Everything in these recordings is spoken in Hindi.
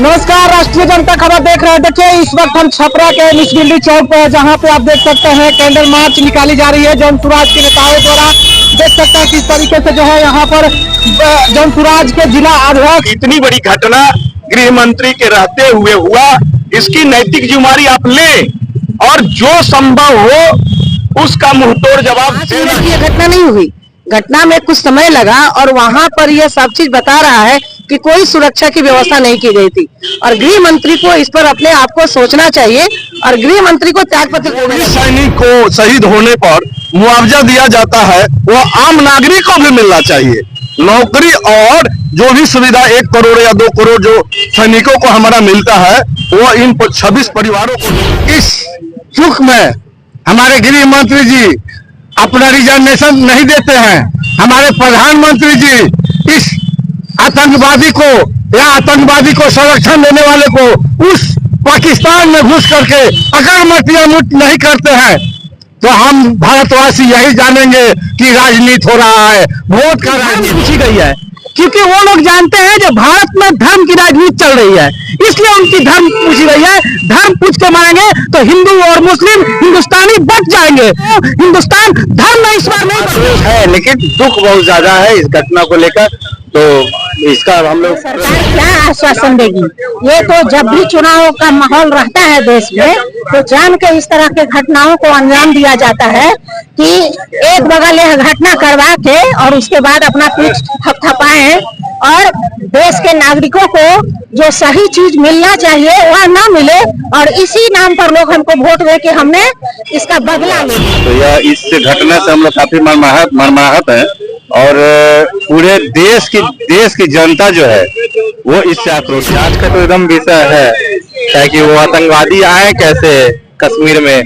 नमस्कार, राष्ट्रीय जनता खबर देख रहे हैं। देखिए, इस वक्त हम छपरा के मिस दिल्ली चौक पे है, जहां पे आप देख सकते हैं कैंडल मार्च निकाली जा रही है जन सुराज के नेताओं द्वारा। देख सकते हैं किस तरीके से जो है यहाँ पर जन सुराज के जिला अध्यक्ष। इतनी बड़ी घटना गृह मंत्री के रहते हुए हुआ, इसकी नैतिक जिम्मेदारी आप लें और जो संभव हो उसका मुंहतोड़ जवाब देना। ये घटना नहीं हुई, घटना में कुछ समय लगा और वहाँ पर यह सब चीज बता रहा है कि कोई सुरक्षा की व्यवस्था नहीं की गई थी और गृह मंत्री को इस पर अपने आप को सोचना चाहिए और गृह मंत्री को त्यागपत्र देना चाहिए। सैनिक को शहीद होने पर मुआवजा दिया जाता है, वो आम नागरिक को भी मिलना चाहिए। नौकरी और जो भी सुविधा 1 करोड़ या 2 करोड़ जो सैनिकों को हमारा मिलता है, वो इन 26 परिवारों को। इस सुख में हमारे गृह मंत्री जी अपना रिजर्वेशन नहीं देते हैं। हमारे प्रधानमंत्री जी इस आतंकवादी को या आतंकवादी को संरक्षण देने वाले को उस पाकिस्तान में घुस करके अगर मटिया मुट नहीं करते हैं तो हम भारतवासी यही जानेंगे कि राजनीति हो रहा है, वोट का राजनीति पूछी गई है। क्योंकि वो लोग जानते हैं जो भारत में धर्म की राजनीति चल रही है, इसलिए उनकी धर्म पूछी गई है। धर्म पूछ के मारेंगे तो हिंदू और मुस्लिम हिंदुस्तानी बच जाएंगे। हिंदुस्तान धर्म में इस बार नहीं है, लेकिन दुख बहुत ज्यादा है इस घटना को लेकर। तो इसका हम लोग सरकार क्या आश्वासन देगी? ये तो जब भी चुनाव का माहौल रहता है देश में तो जान के इस तरह के घटनाओं को अंजाम दिया जाता है कि एक बगल यह घटना करवा के और उसके बाद अपना पीठ थपथपाएं और देश के नागरिकों को जो सही चीज मिलना चाहिए वह ना मिले और इसी नाम पर लोग हमको वोट दे के हमने इसका बदला लिया। तो यह इस घटना से हम लोग काफी मर्माहत है और पूरे देश की जनता जो है वो इससे आक्रोशित। आज का तो एकदम विषय है कि वो आतंकवादी आए कैसे कश्मीर में,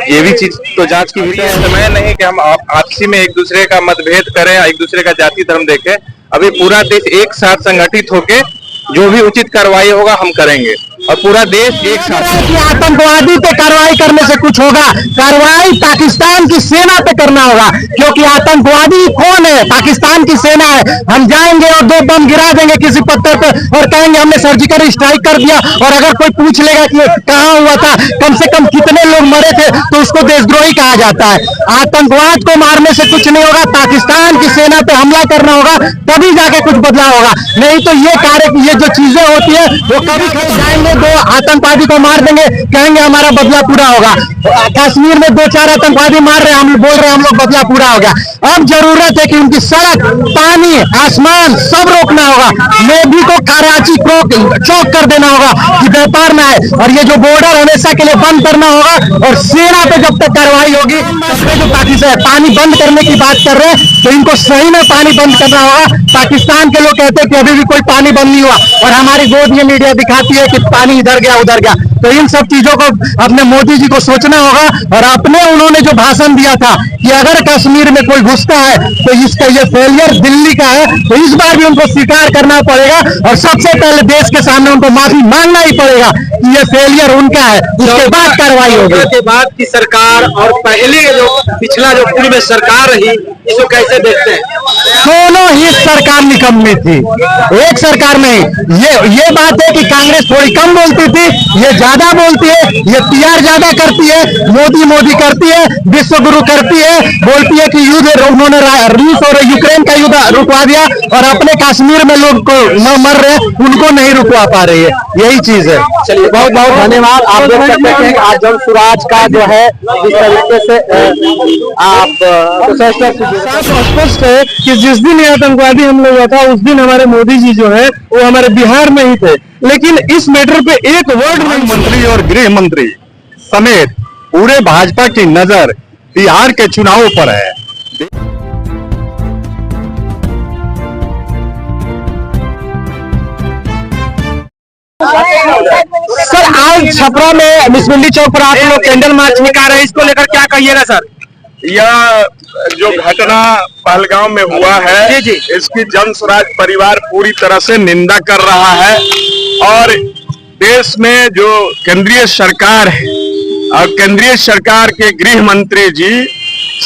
ये भी चीज तो जांच की विषय है। समय नहीं कि हम आपसी में एक दूसरे का मतभेद करें, एक दूसरे का जाति धर्म देखें। अभी पूरा देश एक साथ संगठित होके जो भी उचित कार्रवाई होगा हम करेंगे और पूरा देश एक साथ। आतंकवादी पे कार्रवाई करने से कुछ होगा? कार्रवाई पाकिस्तान की सेना पे करना होगा, क्योंकि आतंकवादी कौन है? पाकिस्तान की सेना है। हम जाएंगे और 2 बम गिरा देंगे किसी पत्थर पे और कहेंगे हमने सर्जिकल स्ट्राइक कर दिया, और अगर कोई पूछ लेगा कि कहाँ हुआ था, कम से कम कितने लोग मरे थे, तो उसको देशद्रोही कहा जाता है। आतंकवाद को मारने से कुछ नहीं होगा, पाकिस्तान की सेना पे हमला करना होगा, तभी जाके कुछ बदलाव होगा। नहीं तो ये जो चीजें होती है वो कभी खत्म जाएंगे। 2 आतंकवादी को मार देंगे, कहेंगे हमारा बदला पूरा होगा। कश्मीर में 2-4 आतंकवादी मार रहे हैं, हम बोल रहे हैं हम लोग बदला पूरा हो गया। अब जरूरत है कि उनकी सड़क, पानी, आसमान सब रोकना होगा। मोदी को कराची को चौक कर देना होगा कि व्यापार में आए, और ये जो बॉर्डर हमेशा के लिए बंद करना होगा। और सेना पे जब तक कार्रवाई होगी, जो पाकिस्तान पानी बंद करने की बात कर रहे हैं तो इनको सही में पानी बंद करना होगा। पाकिस्तान के लोग कहते हैं कि अभी भी कोई पानी बंद नहीं हुआ और हमारी गोद में मीडिया दिखाती है कि पानी इधर गया उधर गया। तो इन सब चीजों को अपने मोदी जी को सोचना होगा। और अपने उन्होंने जो भाषण दिया था कि अगर कश्मीर में कोई घुसता है तो इसका ये फेलियर दिल्ली का है, तो इस बार भी उनको स्वीकार करना पड़ेगा और सबसे पहले देश के सामने उनको माफी मांगना ही पड़ेगा कि ये फेलियर उनका है। उसके बाद कार्रवाई होगी। के बाद की सरकार और पहले जो पिछला जो पूर्व में सरकार रही, इसको कैसे देखते हैं? दोनों ही सरकार निकम्मी थी, एक सरकार में। ये बात है कि कांग्रेस थोड़ी कम बोलती थी, ये ज्यादा बोलती है, ये PR ज्यादा करती है, मोदी करती है, विश्व गुरु करती है, बोलती है कि युद्ध उन्होंने रूस और यूक्रेन का युद्ध रुकवा दिया और अपने कश्मीर में लोग को न मर रहे उनको नहीं रुकवा पा रही है। यही चीज है। चलिए बहुत बहुत धन्यवाद। आप देख सकते हैं आज जन सुराज का जो है जिस तरीके से आप स्पष्ट है कि जिस दिन ये आतंकवादी हमला हुआ था उस दिन हमारे मोदी जी जो है वो हमारे बिहार में ही थे, लेकिन इस मैटर पे एक वर्ड नहीं। मंत्री और गृह मंत्री समेत पूरे भाजपा की नजर बिहार के चुनावों पर है। सर, आज छपरा में मिस दिल्ली चौक पर आप लोग कैंडल मार्च निकाल रहे हैं, इसको लेकर क्या कहिएगा सर? यह जो घटना पहलगांव में हुआ है, इसकी जन स्वराज परिवार पूरी तरह से निंदा कर रहा है। और देश में जो केंद्रीय सरकार है और केंद्रीय सरकार के गृह मंत्री जी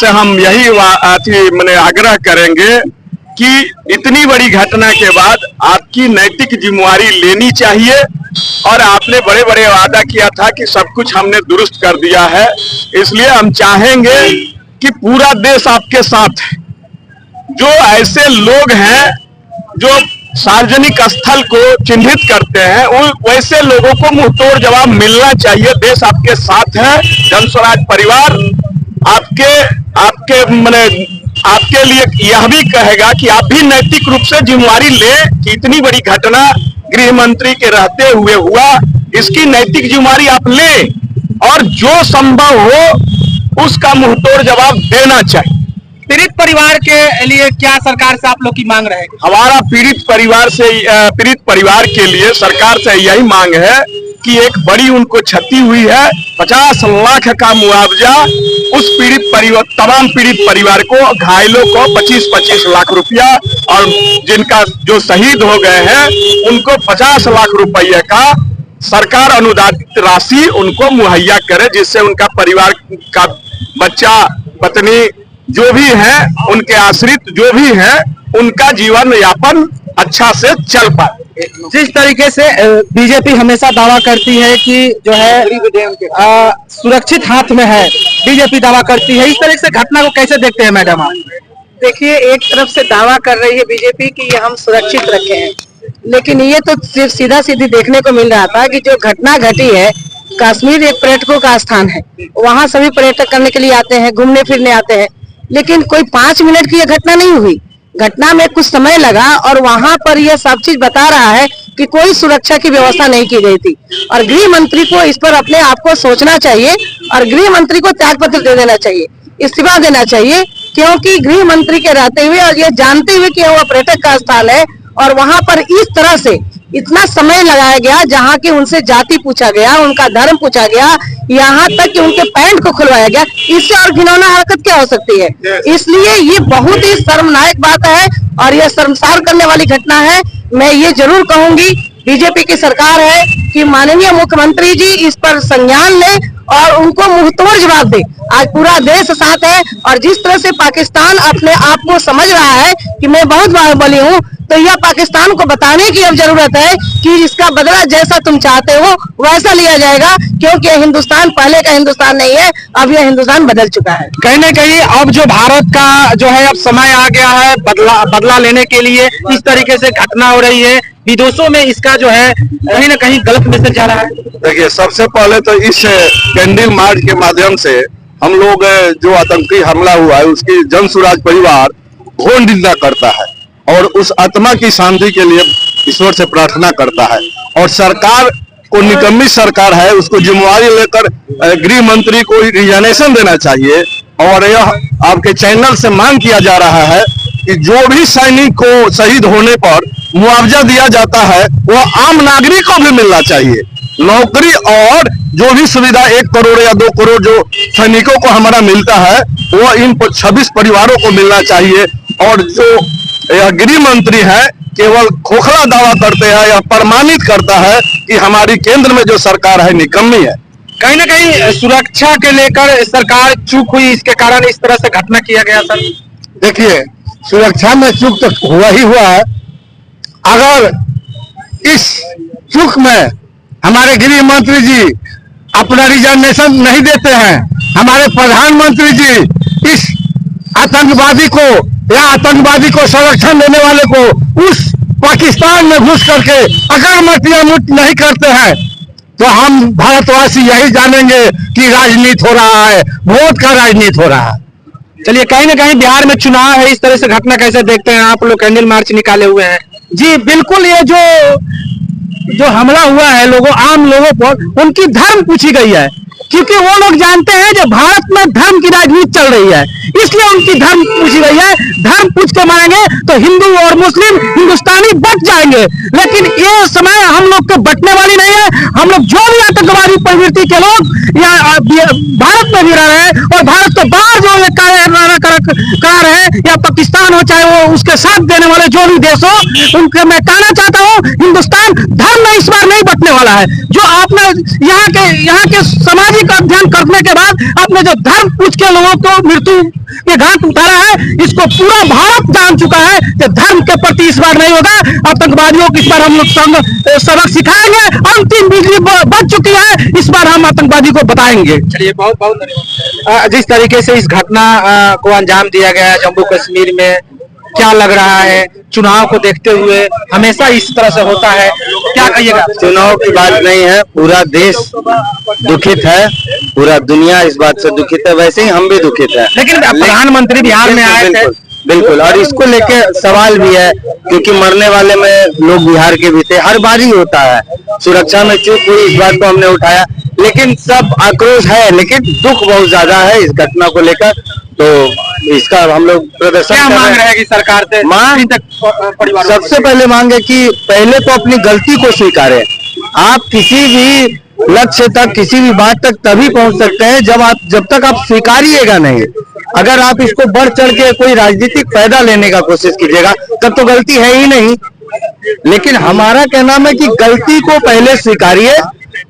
से हम यही मैंने आग्रह करेंगे कि इतनी बड़ी घटना के बाद आपकी नैतिक जिम्मेदारी लेनी चाहिए और आपने बड़े बड़े वादा किया था कि सब कुछ हमने दुरुस्त कर दिया है। इसलिए हम चाहेंगे कि पूरा देश आपके साथ है। जो ऐसे लोग हैं जो सार्वजनिक स्थल को चिन्हित करते हैं, वैसे लोगों को मुंहतोड़ जवाब मिलना चाहिए। देश आपके साथ है। जन स्वराज परिवार आपके लिए यह भी कहेगा कि आप भी नैतिक रूप से जिम्मेवारी लें कि इतनी बड़ी घटना गृह मंत्री के रहते हुए हुआ, इसकी नैतिक जिम्मेवारी आप लें और जो संभव हो उसका मुंहतोड़ जवाब देना चाहिए। पीड़ित परिवार के लिए क्या सरकार से आप लोग की मांग रहेगी? हमारा पीड़ित परिवार के लिए सरकार से यही मांग है कि एक बड़ी उनको क्षति हुई है, 50 लाख का मुआवजा उस तमाम पीड़ित परिवार को, घायलों को 25-25 लाख रुपया और जिनका जो शहीद हो गए हैं उनको 50 लाख रुपये का सरकार अनुदानित राशि उनको मुहैया करे, जिससे उनका परिवार का बच्चा, पत्नी जो भी हैं, उनके आश्रित जो भी हैं, उनका जीवन यापन अच्छा से चल पाए। जिस तरीके से बीजेपी हमेशा दावा करती है कि जो है सुरक्षित हाथ में है, बीजेपी दावा करती है, इस तरह से घटना को कैसे देखते हैं मैडम आप? देखिए, एक तरफ से दावा कर रही है बीजेपी कि ये हम सुरक्षित रखे हैं, लेकिन ये तो सिर्फ सीधा सीधी देखने को मिल रहा था कि जो घटना घटी है, कश्मीर एक पर्यटकों का स्थान है, वहाँ सभी पर्यटक करने के लिए आते हैं, घूमने फिरने आते हैं, लेकिन कोई 5 मिनट की यह घटना नहीं हुई। घटना में कुछ समय लगा और वहां पर यह सब चीज बता रहा है कि कोई सुरक्षा की व्यवस्था नहीं की गई थी और गृह मंत्री को इस पर अपने आप को सोचना चाहिए और गृह मंत्री को त्यागपत्र दे देना चाहिए, इस्तीफा देना चाहिए, क्योंकि गृह मंत्री के रहते हुए और ये जानते हुए कि वह पर्यटक का स्थल है और वहां पर इस तरह से इतना समय लगाया गया, जहाँ की उनसे जाति पूछा गया, उनका धर्म पूछा गया, यहाँ तक कि उनके पैंट को खुलवाया गया। इससे और घिनौना हरकत क्या हो सकती है? इसलिए ये बहुत ही शर्मनाक बात है और यह शर्मसार करने वाली घटना है। मैं ये जरूर कहूंगी बीजेपी की सरकार है कि माननीय मुख्यमंत्री जी इस पर संज्ञान ले और उनको मुंहतोड़ जवाब दे। आज पूरा देश साथ है और जिस तरह से पाकिस्तान अपने आप को समझ रहा है कि मैं बहुत बाहुबली हूँ, तो यह पाकिस्तान को बताने की अब जरूरत है कि इसका बदला जैसा तुम चाहते हो वैसा लिया जाएगा, क्योंकि हिंदुस्तान पहले का हिंदुस्तान नहीं है, अब यह हिंदुस्तान बदल चुका है। कहीं न कहीं अब जो भारत का जो है अब समय आ गया है बदला लेने के लिए। इस तरीके से घटना हो रही है, विदेशों में इसका जो है कहीं न कहीं गलत मैसेज जा रहा है। देखिए, सबसे पहले तो इस कैंडल मार्च के माध्यम से हम लोग जो आतंकी हमला हुआ है उसकी जन स्वराज परिवार घोर निंदा करता है और उस आत्मा की शांति के लिए ईश्वर से प्रार्थना करता है। और सरकार को, निकम्मी सरकार है, उसको जिम्मेवारी लेकर गृह मंत्री को रिजाइनेशन देना चाहिए। और यह आपके चैनल से मांग किया जा रहा है कि जो भी सैनिक को शहीद होने पर मुआवजा दिया जाता है वो आम नागरिक को भी मिलना चाहिए। नौकरी और जो भी सुविधा 1 करोड़ या 2 करोड़ जो सैनिकों को हमारा मिलता है वो इन 26 परिवारों को मिलना चाहिए। और जो यह गृह मंत्री है केवल खोखला दावा करते हैं या प्रमाणित करता है कि हमारी केंद्र में जो सरकार है निकम्मी है। कहीं न कहीं सुरक्षा के लेकर सरकार चूक हुई, इसके कारण इस तरह से घटना किया गया। सर देखिए, सुरक्षा में चूक तो हुआ ही हुआ है। अगर इस चूक में हमारे गृह मंत्री जी अपना रिजाइनेशन नहीं देते हैं, हमारे प्रधानमंत्री जी इस आतंकवादी को या आतंकवादी को संरक्षण देने वाले को उस पाकिस्तान में घुस करके अगर मटियामुट नहीं करते हैं, तो हम भारतवासी यही जानेंगे कि राजनीति हो रहा है, वोट का राजनीति हो रहा है। चलिए, कहीं न कहीं बिहार में चुनाव है, इस तरह से घटना कैसे देखते हैं आप लोग? कैंडल मार्च निकाले हुए हैं। जी बिल्कुल, ये जो हमला हुआ है आम लोगों पर, उनकी धर्म पूछी गई है, क्योंकि वो लोग जानते हैं जो भारत में धर्म की राजनीति चल रही है, इसलिए उनकी धर्म पूछी गई है। धर्म पूछ के मारेंगे तो हिंदू और मुस्लिम हिंदुस्तानी बच जाएंगे, लेकिन ये समय हम लोग के बटने वाली नहीं है। हम लोग जो भी आतंकवादी प्रवृत्ति के लोग या भारत में भी रह रहे हैं और भारत के बाहर जो करा रहे हैं, या पाकिस्तान हो चाहे वो उसके साथ देने वाले जो भी देश हो, उनके मैं कहना चाहता हूँ हिंदुस्तान धर्म में इस बार नहीं बटने वाला है। जो आपने यहाँ के सामाजिक का अध्ययन करने के बाद अपने जो धर्म पूछ के लोगों को मृत्यु के घाट उतारा है, इसको पूरा भारत जान चुका है कि धर्म के प्रति इस बार नहीं होगा। आतंकवादियों को इस बार हम लोग सबक सिखाएंगे। अंतिम बिजली बच चुकी है, इस बार हम आतंकवादी को बताएंगे। चलिए, बहुत बहुत धन्यवाद। जिस तरीके से इस घटना को अंजाम दिया गया जम्मू कश्मीर में, क्या लग रहा है चुनाव को देखते हुए? हमेशा इस तरह से होता है, क्या कहिएगा? चुनाव की बात नहीं है, पूरा देश दुखित है, पूरा दुनिया इस बात से दुखित है, वैसे ही हम भी दुखित है। लेकिन प्रधानमंत्री बिहार में आए थे, बिल्कुल, और इसको लेके सवाल भी है क्योंकि मरने वाले में लोग बिहार के भी थे। हर बार ही होता है, सुरक्षा में चूक हुई, इस बात को हमने उठाया, लेकिन सब आक्रोश है, लेकिन दुख बहुत ज्यादा है इस घटना को लेकर। तो इसका हम लोग प्रदर्शन क्या मांग रहे हैं कि सरकार से? मांग सबसे पहले मांग है कि पहले तो अपनी गलती को स्वीकारें। आप किसी भी लक्ष्य तक, किसी भी बात तक तभी पहुंच सकते हैं जब तक आप स्वीकारिएगा नहीं। अगर आप इसको बढ़ चढ़ के कोई राजनीतिक फायदा लेने का कोशिश कीजिएगा तब तो गलती है ही नहीं। लेकिन हमारा कहना है कि गलती को पहले स्वीकारिए,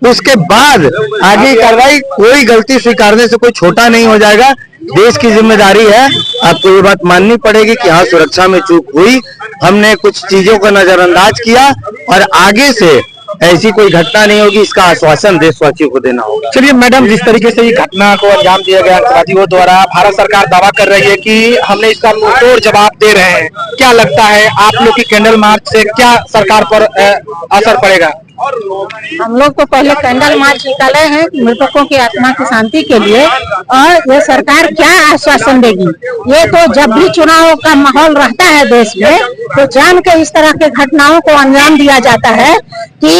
उसके बाद आगे कार्रवाई। कोई गलती स्वीकारने से कोई छोटा नहीं हो जाएगा। देश की जिम्मेदारी है, आपको ये बात माननी पड़ेगी कि हाँ, सुरक्षा में चूक हुई, हमने कुछ चीजों को नजरअंदाज किया और आगे से ऐसी कोई घटना नहीं होगी, इसका आश्वासन देशवासियों को देना होगा। चलिए मैडम, जिस तरीके से ये घटना को अंजाम दिया गया आतंकवादियों द्वारा, भारत सरकार दावा कर रही है कि हमने इसका मुंहतोड़ जवाब दे रहे हैं। क्या लगता है आप लोग की कैंडल मार्च से क्या सरकार पर असर पड़ेगा? हम लोग तो पहले कैंडल मार्च निकाले हैं मृतकों की आत्मा की शांति के लिए, और ये सरकार क्या आश्वासन देगी? ये तो जब भी चुनाव का माहौल रहता है देश में, तो जान के इस तरह के घटनाओं को अंजाम दिया जाता है कि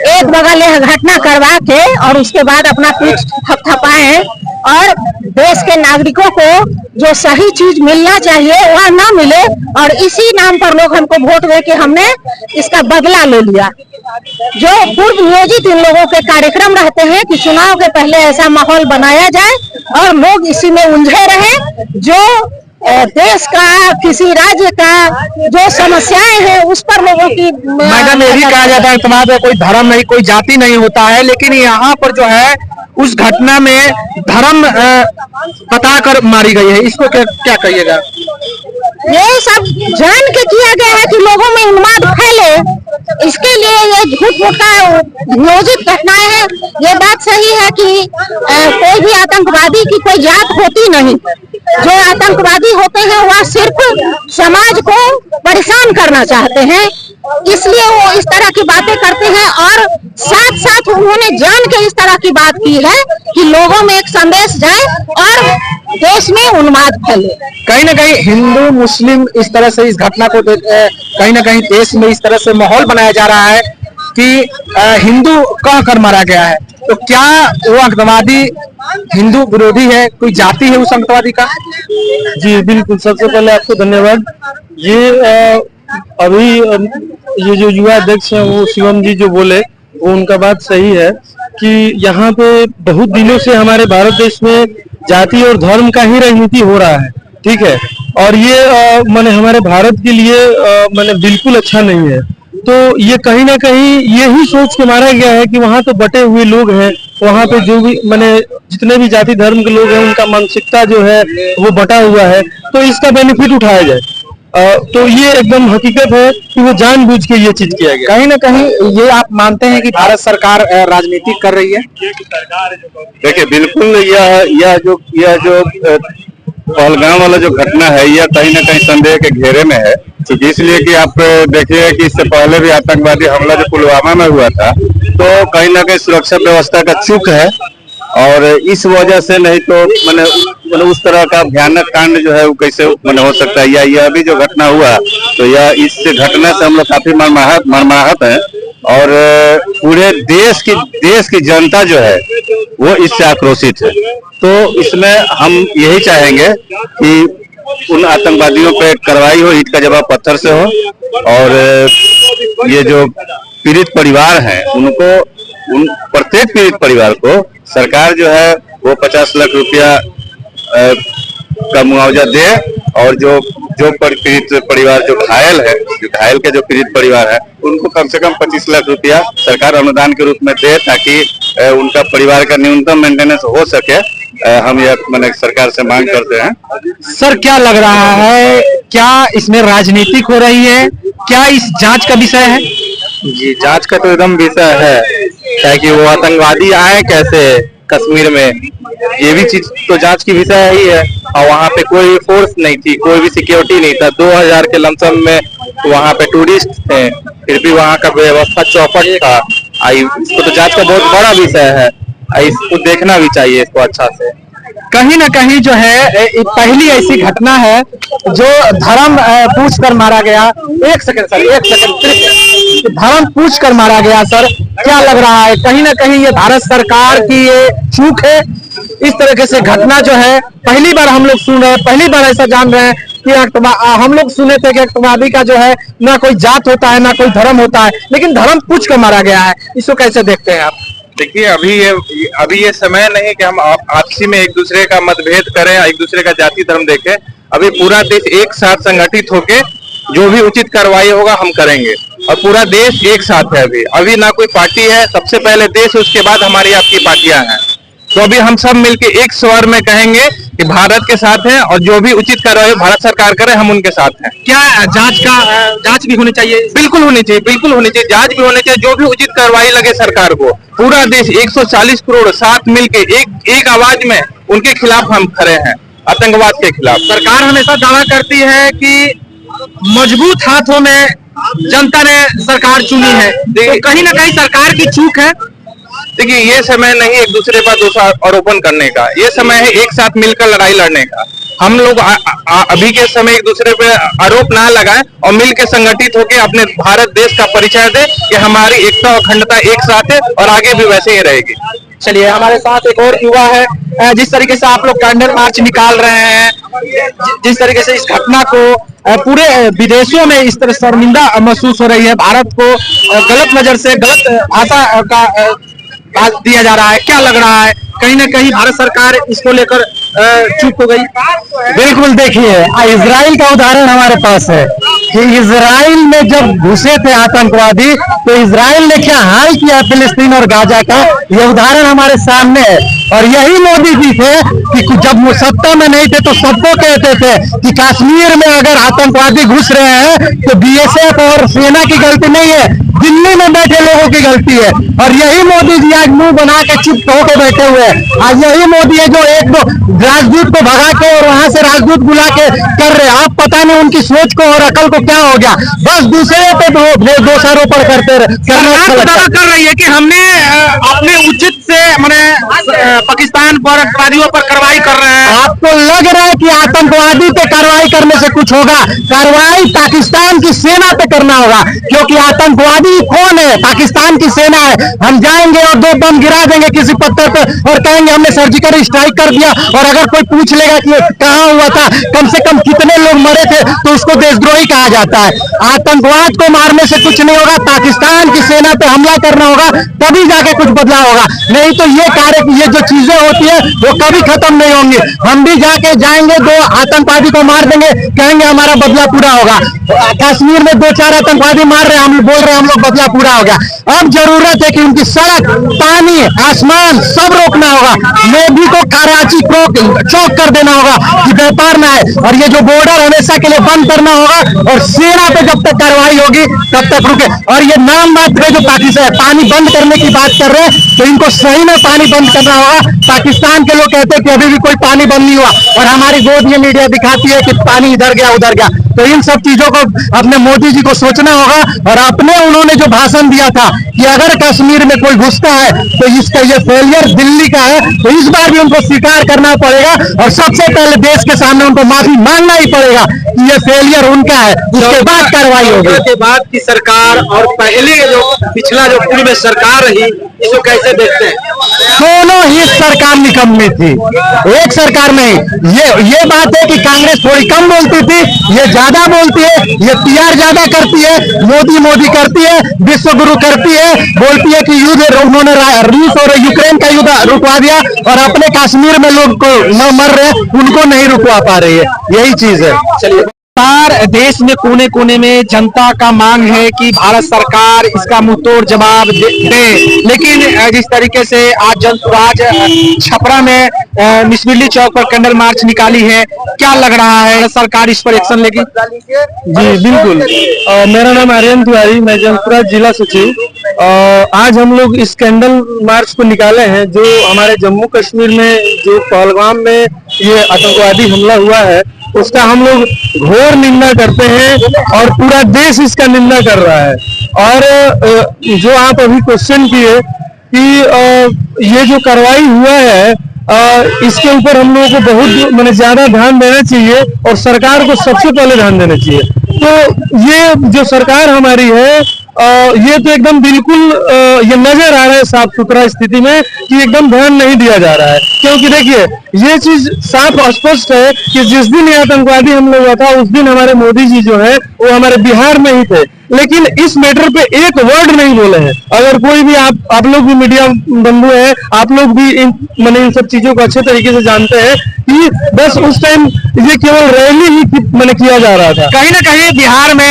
एक बगल यह घटना करवा के और उसके बाद अपना पीठ थपथपाएं, और देश के नागरिकों को जो सही चीज मिलना चाहिए वह ना मिले, और इसी नाम पर लोग हमको वोट दे के हमने इसका बदला ले लिया। जो पूर्व नियोजित इन लोगों के कार्यक्रम रहते हैं कि चुनाव के पहले ऐसा माहौल बनाया जाए और लोग इसी में उलझे रहे, जो देश का, किसी राज्य का जो समस्याएं हैं उस पर लोगों की। मैडम, ये भी कहा जाता है समाज में कोई धर्म नहीं, कोई जाति नहीं होता है, लेकिन यहाँ पर जो है उस घटना में धर्म बताकर मारी गई है, इसको क्या कहिएगा? ये सब जान के किया गया है कि लोगों में उन्माद फैले, इसके लिए ये झूठ मूठ का नियोजित घटनाएं हैं। ये बात सही है कि कोई भी आतंकवादी की कोई जात होती नहीं। जो आतंकवादी होते हैं वह सिर्फ समाज को परेशान करना चाहते हैं, इसलिए वो इस तरह की बातें करते हैं। और साथ साथ उन्होंने जान के इस तरह की बात की है कि लोगों में एक संदेश जाए और देश में उन्माद फैले। कहीं ना कहीं हिंदू मुस्लिम इस तरह से इस घटना को कहीं ना कहीं देश में इस तरह से माहौल बनाया जा रहा है कि हिंदू कह कर मारा गया है। तो क्या वो आतंकवादी हिंदू विरोधी है, कोई जाति है उस आतंकवादी का? जी बिल्कुल, सबसे पहले आपको धन्यवाद। ये अभी ये जो युवा अध्यक्ष हैं वो शिवम जी जो बोले वो उनका बात सही है कि यहाँ पे बहुत दिनों से हमारे भारत देश में जाति और धर्म का ही राजनीति हो रहा है, ठीक है, और ये माने हमारे भारत के लिए माने बिल्कुल अच्छा नहीं है। तो ये कहीं ना कहीं यही सोच के मारा गया है कि वहाँ तो बटे हुए लोग हैं, वहाँ पे जो भी माने जितने भी जाति धर्म के लोग हैं उनका मानसिकता जो है वो बटा हुआ है, तो इसका बेनिफिट उठाया जाए। तो ये एकदम हकीकत है कि वो जानबूझ के ये चीज किया गया। कहीं ना कहीं ये आप मानते हैं कि भारत सरकार राजनीति कर रही है? देखिए, बिल्कुल यह जो पहलगाम वाला जो घटना है यह कहीं ना कहीं संदेह के घेरे में है, क्योंकि इसलिए कि आप देखिए कि इससे पहले भी आतंकवादी हमला जो पुलवामा में हुआ था, तो कहीं ना कहीं सुरक्षा व्यवस्था का चूक है, और इस वजह से नहीं तो मैंने उस तरह का भयानक कांड जो है वो कैसे हो सकता है। या यह अभी जो घटना हुआ, तो यह इस घटना से हम लोग काफी मर्माहत हैं, और पूरे देश की जनता जो है वो इससे आक्रोशित है। तो इसमें हम यही चाहेंगे कि उन आतंकवादियों पे कार्रवाई हो, ईंट का जवाब पत्थर से हो, और ये जो पीड़ित परिवार हैं उनको, उन प्रत्येक पीड़ित परिवार को सरकार जो है वो 50 लाख रुपया का मुआवजा दे, और जो पीड़ित परिवार जो घायल के जो पीड़ित परिवार है उनको कम से कम 25 लाख रुपया सरकार अनुदान के रूप में दे, ताकि उनका परिवार का न्यूनतम मेंटेनेंस हो सके, हम यह मैंने सरकार से मांग करते हैं। सर क्या लग रहा है, क्या इसमें राजनीतिक हो रही है, क्या इस जांच का विषय है? जी, जांच का तो एकदम विषय है, क्या कि वो आतंकवादी आए कैसे कश्मीर में, ये भी चीज तो जांच की विषय ही है। और वहाँ पे कोई फोर्स नहीं थी, कोई भी सिक्योरिटी नहीं था, 2000 के लमसम में वहाँ पे टूरिस्ट थे, फिर भी वहाँ का व्यवस्था चौपट था। इसको तो जांच का बहुत बड़ा विषय है, इसको देखना भी चाहिए इसको अच्छा से। कहीं ना कहीं जो है पहली ऐसी घटना है जो धर्म पूछ कर मारा गया। एक सेकंड सर, एक सेकंड, धर्म पूछ कर मारा गया सर, क्या लग रहा है कहीं ना कहीं ये भारत सरकार की ये चूक है? इस तरीके से घटना जो है पहली बार हम लोग सुन रहे हैं, पहली बार ऐसा जान रहे हैं कि हम लोग सुने थे कि आतंकवादी का जो है ना कोई जात होता है ना कोई धर्म होता है, लेकिन धर्म पूछ कर मारा गया है। इसको कैसे देखते हैं आप? देखिए, अभी ये समय नहीं कि हम आपसी में एक दूसरे का मतभेद करें, एक दूसरे का जाति धर्म देखें। अभी पूरा देश एक साथ संगठित होके जो भी उचित कार्रवाई होगा हम करेंगे, और पूरा देश एक साथ है। अभी ना कोई पार्टी है, सबसे पहले देश, उसके बाद हमारी आपकी पार्टियां हैं। तो अभी हम सब मिलके एक स्वर में कहेंगे कि भारत के साथ हैं, और जो भी उचित कार्रवाई भारत सरकार करे हम उनके साथ हैं। क्या जांच भी होनी चाहिए? बिल्कुल होनी चाहिए, बिल्कुल होनी चाहिए, जांच भी होनी चाहिए। जो भी उचित कार्रवाई लगे सरकार को, पूरा देश 140 करोड़ साथ मिलके एक आवाज में उनके खिलाफ हम खड़े हैं, आतंकवाद के खिलाफ। सरकार हमेशा दावा करती है कि मजबूत हाथों में जनता ने सरकार चुनी है, तो कहीं ना कहीं सरकार की चूक है। देखिए, ये समय नहीं एक दूसरे पर दोष आरोपण करने का, ये समय है एक साथ मिलकर लड़ाई लड़ने का। हम लोग अभी के समय एक दूसरे पे आरोप ना लगाएं और मिलकर संगठित होकर अपने भारत देश का परिचय दें कि हमारी एकता और अखंडता एक साथ है और आगे भी वैसे ही रहेगी। चलिए, हमारे साथ एक और युवा है। जिस तरीके से आप लोग कैंडल मार्च निकाल रहे हैं, जिस तरीके से इस घटना को पूरे विदेशों में इस तरह शर्मिंदा महसूस हो रही है, भारत को गलत नजर से, गलत भाषा का बात दिया जा रहा है, क्या लग रहा है कहीं ना कहीं भारत सरकार इसको लेकर चुप हो गई? बिल्कुल, देखिए इजराइल का उदाहरण हमारे पास है कि इजराइल में जब घुसे थे आतंकवादी, तो इजराइल ने क्या हाल किया फिलिस्तीन और गाजा का, ये उदाहरण हमारे सामने है। और यही मोदी जी थे कि जब वो सत्ता में नहीं थे तो सबको कहते थे कि कश्मीर में अगर आतंकवादी घुस रहे हैं तो बीएसएफ और सेना की गलती नहीं है, दिल्ली में बैठे लोगों की गलती है। और यही मोदी जी आज मुंह बना के चुप होकर बैठे हुए हैं। आज यही मोदी है जो एक दो राजदूत को भगा के और वहां से राजदूत बुला के कर रहे हैं। आप पता नहीं उनकी सोच को और अकल को क्या हो गया, बस दूसरे पे दोषारोपण करते दावा कर रही है कि हमने अपने उचित से पाकिस्तान पर आतंकवादियों पर कार्रवाई कर रहे हैं। आपको लग रहा है कि आतंकवादी पे कार्रवाई करने से कुछ होगा? कार्रवाई पाकिस्तान की सेना पे करना होगा, क्योंकि आतंकवादी कौन है? पाकिस्तान की सेना है। हम जाएंगे और 2 बम गिरा देंगे किसी पत्थर पे और कहेंगे हमने सर्जिकल स्ट्राइक कर दिया, और अगर कोई पूछ लेगा कि कहाँ हुआ था, कम से कम कितने लोग मरे थे, तो उसको देशद्रोही कहा जाता है। आतंकवाद को मारने से कुछ नहीं होगा, पाकिस्तान की सेना पे हमला करना होगा, तभी जाके कुछ बदलाव होगा। नहीं तो ये जो चीजें होती है वो कभी खत्म नहीं होंगी। हम भी जाएंगे 2 आतंकवादी को मार देंगे, कहेंगे हमारा बदला पूरा होगा। कश्मीर में 2-4 आतंकवादी मार रहे हैं, हम बोल रहे हैं हम लोग बदला पूरा हो गया। अब जरूरत है कि उनकी सड़क, पानी, आसमान सब रोकना होगा। मोदी को कराची को चौक कर देना होगा कि व्यापार ना है, और ये जो बॉर्डर हमेशा के लिए बंद करना होगा, और सेना पे जब तक कार्रवाई होगी तब तक रुके। और ये नाम मात्र जो पाकिस्तान पानी बंद करने की बात कर रहे हैं, तो इनको सही में पानी बंद करना होगा। पाकिस्तान के लोग कहते हैं कि अभी भी कोई पानी बंद नहीं हुआ, और हमारी गोद ये मीडिया दिखाती है कि पानी इधर गया उधर गया। तो इन सब चीजों को अपने मोदी जी को सोचना होगा। और अपने उन्होंने जो भाषण दिया था कि अगर कश्मीर में कोई घुसता है तो इसका ये फेलियर दिल्ली का है, तो इस बार भी उनको स्वीकार करना पड़ेगा, और सबसे पहले देश के सामने उनको माफी मांगना ही पड़ेगा कि ये फेलियर उनका है, उसके बाद कार्रवाई होगी। के बाद की सरकार और पहले जो पिछला जो पूर्व में सरकार रही, इसको कैसे देखते हैं? दोनों ही सरकार निकम्मी थी, एक सरकार नहीं। ये बात है कि कांग्रेस थोड़ी कम बोलती थी, ये ज्यादा बोलती है, ये PR ज्यादा करती है, मोदी करती है, विश्व गुरु करती है, बोलती है कि युद्ध उन्होंने रूस और यूक्रेन का युद्ध रुकवा दिया, और अपने कश्मीर में लोग को न मर रहे उनको नहीं रुकवा पा रही है। यही चीज है। चलिए। लगातार देश में कोने कोने में जनता का मांग है कि भारत सरकार इसका मुंहतोड़ जवाब दे, लेकिन जिस तरीके से आज छपरा में मिसबिल्ली चौक पर कैंडल मार्च निकाली है, क्या लग रहा है सरकार इस पर एक्शन लेगी? जी बिल्कुल। मेरा नाम आर्यन तिवारी, मैं जमशेदपुर जिला सचिव। आज हम लोग इस कैंडल मार्च को निकाले हैं जो हमारे जम्मू कश्मीर में जो पहलगाम में ये आतंकवादी हमला हुआ है उसका हम लोग घोर निंदा करते हैं और पूरा देश इसका निंदा कर रहा है। और जो आप अभी क्वेश्चन किए कि ये जो कार्रवाई हुआ है इसके ऊपर हम लोगों को बहुत मैंने ज्यादा ध्यान देना चाहिए और सरकार को सबसे पहले ध्यान देना चाहिए। तो ये जो सरकार हमारी है ये तो एकदम बिल्कुल ये नजर आ रहा है साफ सुथरा स्थिति में कि एकदम ध्यान नहीं दिया जा रहा है। क्योंकि देखिए ये चीज साफ स्पष्ट है कि जिस दिन ये आतंकवादी हमला हुआ था उस दिन हमारे मोदी जी जो है वो हमारे बिहार में ही थे, लेकिन इस मैटर पे एक वर्ड नहीं बोले हैं। अगर कोई भी आप लोग भी मीडिया बंधु हैं, आप लोग भी इन सब चीजों को अच्छे तरीके से जानते हैं कि बस उस टाइम ये केवल रैली ही किया जा रहा था। कहीं ना कहीं बिहार में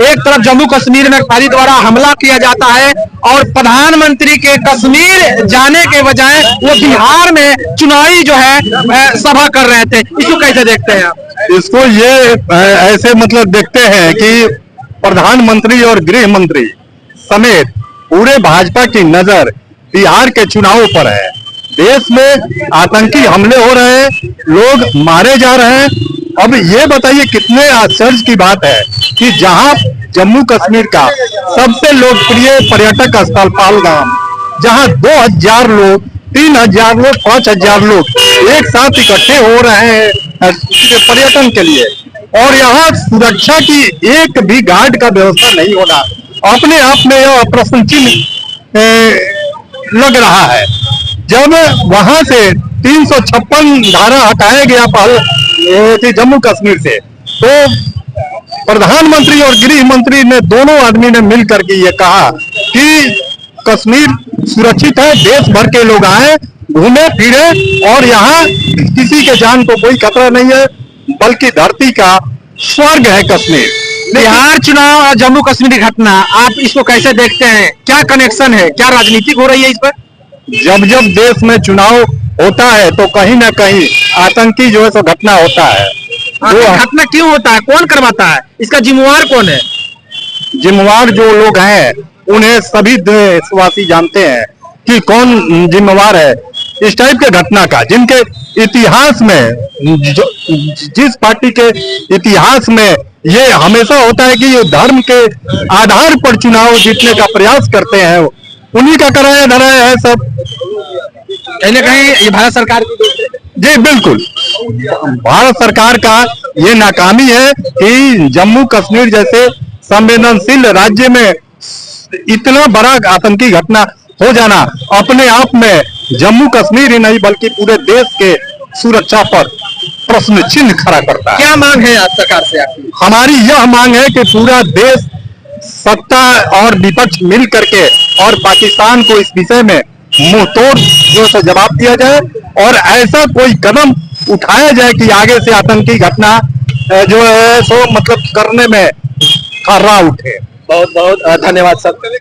एक तरफ जम्मू कश्मीर में आतंकवादी द्वारा हमला किया जाता है और प्रधानमंत्री के कश्मीर जाने के बजाय वो बिहार में चुनावी जो है सभा कर रहे थे, इसको कैसे देखते हैं आप? इसको ये ऐसे मतलब देखते हैं कि प्रधानमंत्री और गृह मंत्री समेत पूरे भाजपा की नजर बिहार के चुनावों पर है। देश में आतंकी हमले हो रहे हैं, लोग मारे जा रहे हैं। अब ये बताइए कितने आश्चर्य की बात है कि जहां जम्मू कश्मीर का सबसे लोकप्रिय पर्यटक स्थल पहलगाम, जहां 2000 लोग, 3000 लोग, 5000 लोग एक साथ इकट्ठे हो रहे हैं पर्यटन के लिए, और यहाँ सुरक्षा की एक भी गार्ड का व्यवस्था नहीं होना अपने आप में यह प्रश्न चिन्ह लग रहा है। जब वहां से 356 धारा हटाया गया जम्मू कश्मीर से, तो प्रधानमंत्री और गृह मंत्री ने दोनों आदमी ने मिलकर के ये कहा कि कश्मीर सुरक्षित है, देश भर के लोग आए, घूमे फिरे और यहाँ किसी के जान को कोई खतरा नहीं है, बल्कि धरती का स्वर्ग है कश्मीर। बिहार चुनाव और जम्मू कश्मीर की घटना, आप इसको कैसे देखते हैं? क्या कनेक्शन है? क्या राजनीति हो रही है इस पर? जब जब देश में चुनाव होता है तो कहीं ना कहीं आतंकी जो है सो घटना होता है। घटना क्यों होता है? कौन करवाता है? इसका जिम्मेवार कौन है? जिम्मेवार जो लोग हैं उन्हें सभी देशवासी जानते हैं कि कौन जिम्मेवार है इस टाइप के घटना का, जिनके इतिहास में जिस पार्टी के इतिहास में ये हमेशा होता है कि ये धर्म के आधार पर चुनाव जीतने का प्रयास करते हैं, उन्हीं का कराया धराया है सब। कहीं ना कहीं ये भारत सरकार जी बिल्कुल, भारत सरकार का ये नाकामी है कि जम्मू कश्मीर जैसे संवेदनशील राज्य में इतना बड़ा आतंकी घटना हो जाना अपने आप में जम्मू कश्मीर ही नहीं बल्कि पूरे देश के सुरक्षा पर प्रश्न चिन्ह खड़ा करता है। क्या मांग है आज सरकार से आपकी? हमारी यह मांग है कि पूरा देश, सत्ता और विपक्ष मिल करके और पाकिस्तान को इस विषय में मुंहतोड़ जो से जवाब दिया जाए और ऐसा कोई कदम उठाया जाए कि आगे से आतंकी घटना जो है सो मतलब करने में खर्रा उठे। बहुत बहुत धन्यवाद सर।